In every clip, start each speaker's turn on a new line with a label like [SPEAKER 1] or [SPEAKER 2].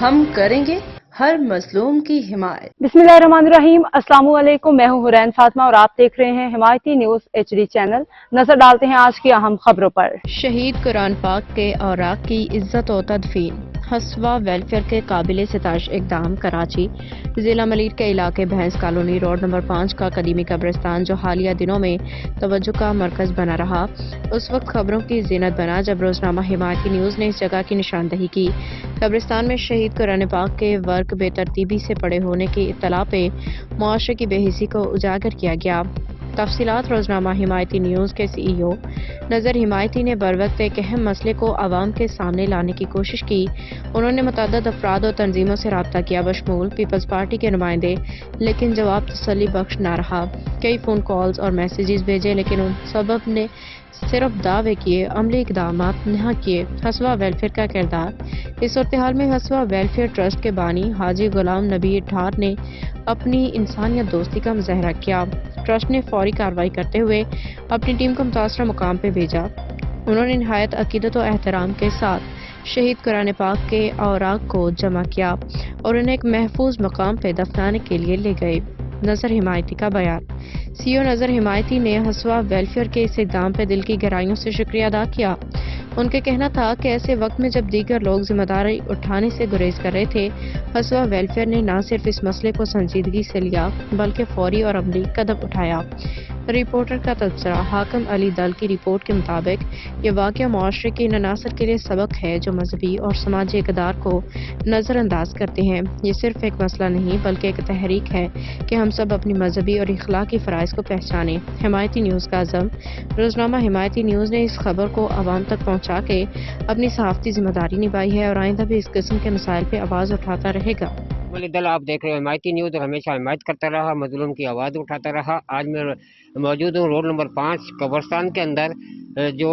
[SPEAKER 1] ہم کریں گے ہر مظلوم کی حمایت۔
[SPEAKER 2] بسم اللہ الرحمن الرحیم، السلام علیکم، میں ہوں حرین فاطمہ اور آپ دیکھ رہے ہیں حمایتی نیوز HD چینل۔ نظر ڈالتے ہیں آج کی اہم خبروں پر۔
[SPEAKER 3] شہید قرآن پاک کے اوراق کی عزت و تدفین، ہسوا ویلفیئر کے قابل ستائش اقدام۔ کراچی ضلع ملیر کے علاقے بھینس کالونی روڈ نمبر 5 کا قدیمی قبرستان جو حالیہ دنوں میں توجہ کا مرکز بنا رہا، اس وقت خبروں کی زینت بنا جب روزنامہ حمایتی نیوز نے اس جگہ کی نشاندہی کی۔ قبرستان میں شہید قرآن پاک کے ورق بے ترتیبی سے پڑے ہونے کی اطلاع پہ معاشرے کی بے حسی کو اجاگر کیا گیا۔ تفصیلات روزنامہ حمایتی نیوز کے CEO نظر حمایتی نے بروقت ایک اہم مسئلے کو عوام کے سامنے لانے کی کوشش کی۔ انہوں نے متعدد افراد اور تنظیموں سے رابطہ کیا بشمول پیپلز پارٹی کے نمائندے، لیکن جواب تسلی بخش نہ رہا۔ کئی فون کالز اور میسیجز بھیجے لیکن ان سبب نے صرف دعوے کیے، عملی اقدامات نہ کیے۔ ہسوا ویلفیئر کا کردار۔ اس صورتحال میں ہسوا ویلفیئر ٹرسٹ کے بانی حاجی غلام نبی ڈھار نے اپنی انسانیت دوستی کا مظاہرہ کیا۔ ٹرسٹ نے فوری کارروائی کرتے ہوئے اپنی ٹیم کو متاثرہ مقام پہ بھیجا۔ انہوں نے نہایت عقیدت و احترام کے ساتھ شہید قرآن پاک کے اوراق کو جمع کیا اور انہیں ایک محفوظ مقام پہ دفنانے کے لیے لے گئے۔ نظر حمایتی کا بیان۔ CEO نظر حمایتی نے ہسوا ویلفیئر کے اس اقدام پہ دل کی گہرائیوں سے شکریہ ادا کیا۔ ان کا کہنا تھا کہ ایسے وقت میں جب دیگر لوگ ذمہ داری اٹھانے سے گریز کر رہے تھے، ہسوا ویلفیئر نے نہ صرف اس مسئلے کو سنجیدگی سے لیا بلکہ فوری اور عملی قدم اٹھایا۔ رپورٹر کا تبصرہ۔ حاکم علی دل کی رپورٹ کے مطابق یہ واقعہ معاشرے کے ان عناصر کے لیے سبق ہے جو مذہبی اور سماجی اقدار کو نظر انداز کرتے ہیں۔ یہ صرف ایک مسئلہ نہیں بلکہ ایک تحریک ہے کہ ہم سب اپنی مذہبی اور اخلاقی فرائض کو پہچانیں۔ حمایتی نیوز کا عزم۔ روزنامہ حمایتی نیوز نے اس خبر کو عوام تک پہنچا کے اپنی صحافتی ذمہ داری نبھائی ہے اور آئندہ بھی اس قسم کے مسائل پہ آواز اٹھاتا رہے گا۔
[SPEAKER 4] علی دل آپ دیکھ رہے ہیں حمایتی نیوز اور ہمیشہ حمایت کرتا رہا، مظلوم کی آواز اٹھاتا رہا۔ آج میں موجود ہوں روڈ نمبر 5 قبرستان کے اندر، جو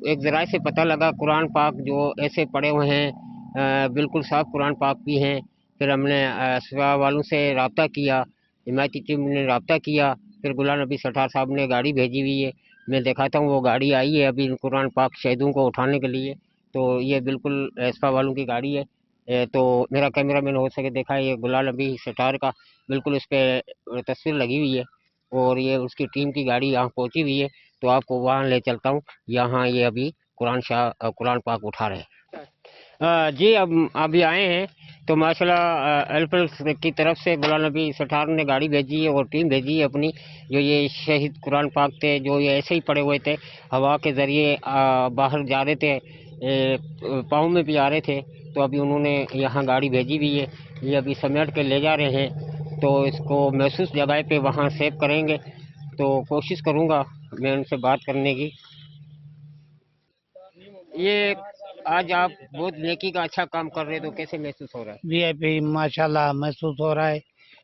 [SPEAKER 4] ایک ذرائع سے پتہ لگا قرآن پاک جو ایسے پڑے ہوئے ہیں، بالکل صاف قرآن پاک بھی ہیں۔ پھر ہم نے سوا والوں سے رابطہ کیا، حمایتی ٹیم نے رابطہ کیا، پھر غلام نبی سٹھار صاحب نے گاڑی بھیجی ہوئی ہے، میں دکھاتا ہوں وہ گاڑی آئی ہے ابھی قرآن پاک شہیدوں کو اٹھانے کے لیے۔ تو یہ بالکل سوا والوں کی گاڑی ہے۔ تو میرا کیمرہ مین ہو سکے دیکھا، یہ غلام نبی سٹھار کا بالکل اس پہ تصویر لگی ہوئی ہے اور یہ اس کی ٹیم کی گاڑی یہاں پہنچی ہوئی ہے، تو آپ کو وہاں لے چلتا ہوں۔ یہاں یہ ابھی قرآن پاک اٹھا رہے ہیں۔ جی اب ابھی آئے ہیں تو ماشاءاللہ ایلپلس کی طرف سے غلام نبی سٹھار نے گاڑی بھیجی ہے اور ٹیم بھیجی ہے اپنی، جو یہ شہید قرآن پاک تھے جو یہ ایسے ہی پڑے ہوئے تھے، ہوا کے ذریعے باہر جا رہے تھے، پاؤں میں بھی آ رہے تھے، تو ابھی انہوں نے یہاں گاڑی بھیجی ہوئی ہے، یہ ابھی سمیٹ کے لے جا رہے ہیں۔ تو اس کو محسوس جگہ پہ وہاں سیو کریں گے، تو کوشش کروں گا میں ان سے بات کرنے کی۔ یہ آج آپ بہت نیکی کا اچھا کام کر رہے ہیں، تو کیسے محسوس ہو رہا ہے؟
[SPEAKER 5] VIP ماشاءاللہ محسوس ہو رہا ہے۔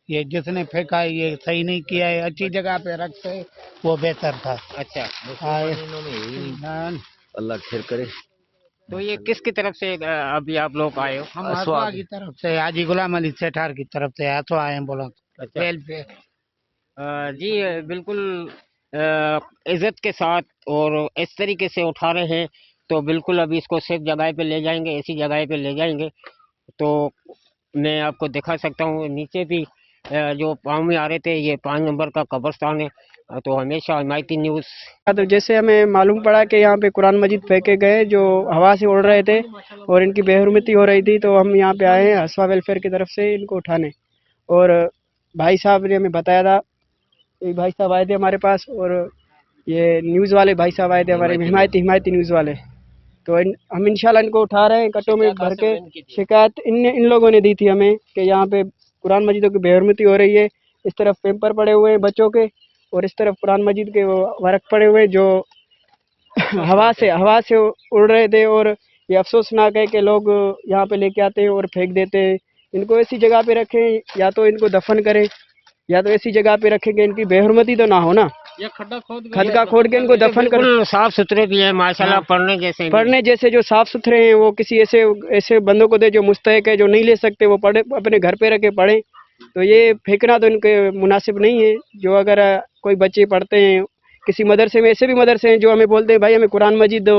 [SPEAKER 5] یہ جس نے پھینکا ہے یہ صحیح نہیں کیا ہے، اچھی جگہ پہ رکھتے وہ بہتر تھا۔
[SPEAKER 4] اچھا،
[SPEAKER 6] اللہ خیر کرے۔
[SPEAKER 4] تو یہ کس کی طرف سے ابھی آپ لوگ آئے ہو؟
[SPEAKER 5] ہم ہسوا کی طرف سے، حاجی غلام علی سٹھار کی طرف سے ہسوا آئے ہیں بولو۔
[SPEAKER 4] جی بالکل عزت کے ساتھ اور اس طریقے سے اٹھا رہے ہیں، تو بالکل ابھی اس کو سیف جگہ پہ لے جائیں گے، ایسی جگہ پہ لے جائیں گے۔ تو میں آپ کو دکھا سکتا ہوں نیچے بھی جو پاؤں میں آ رہے تھے، یہ 5 نمبر کا قبرستان ہے۔ تو ہمیشہ حمایتی نیوز
[SPEAKER 7] تو جیسے ہمیں معلوم پڑا کہ یہاں پہ قرآن مجید پھینکے گئے جو ہوا سے اڑ رہے تھے اور ان کی بے حرمتی ہو رہی تھی، تو ہم یہاں پہ آئے ہیں ہسوا ویلفیئر کی طرف سے ان کو اٹھانے، اور بھائی صاحب نے ہمیں بتایا تھا، ایک بھائی صاحب آئے تھے ہمارے پاس، اور یہ نیوز والے بھائی صاحب آئے تھے ہمارے حمایتی نیوز والے، تو ہم انشاءاللہ ان کو اٹھا رہے ہیں کٹوں میں بھر کے۔ شکایت ان لوگوں نے دی تھی ہمیں کہ یہاں پہ قرآن مجیدوں کی بے حرمتی ہو رہی ہے، اس طرف پیمپر پڑے ہوئے ہیں بچوں کے اور اس طرف قرآن مجید کے وہ ورق پڑے ہوئے جو ہوا سے اڑ رہے تھے، اور یہ افسوسناک ہے کہ لوگ یہاں پہ لے کے آتے ہیں اور پھینک دیتے ہیں۔ ان کو ایسی جگہ پہ رکھیں، یا تو ان کو دفن کریں یا تو ایسی جگہ پہ رکھیں کہ ان کی بے حرمتی تو نہ ہو نا، کھڈا کھود کے ان کو دفن کر۔
[SPEAKER 4] صاف ستھرے بھی ہیں ماشاءاللہ،
[SPEAKER 7] پڑھنے جیسے جو صاف ستھرے ہیں، وہ کسی ایسے بندوں کو دے جو مستحق ہے، جو نہیں لے سکتے، وہ پڑھے اپنے گھر پہ رکھے پڑھیں۔ تو یہ پھینکنا تو ان کے مناسب نہیں ہے۔ جو اگر کوئی بچے پڑھتے ہیں کسی مدرسے میں، ایسے بھی مدرسے ہیں جو ہمیں بولتے ہیں بھائی ہمیں قرآن مجید دو،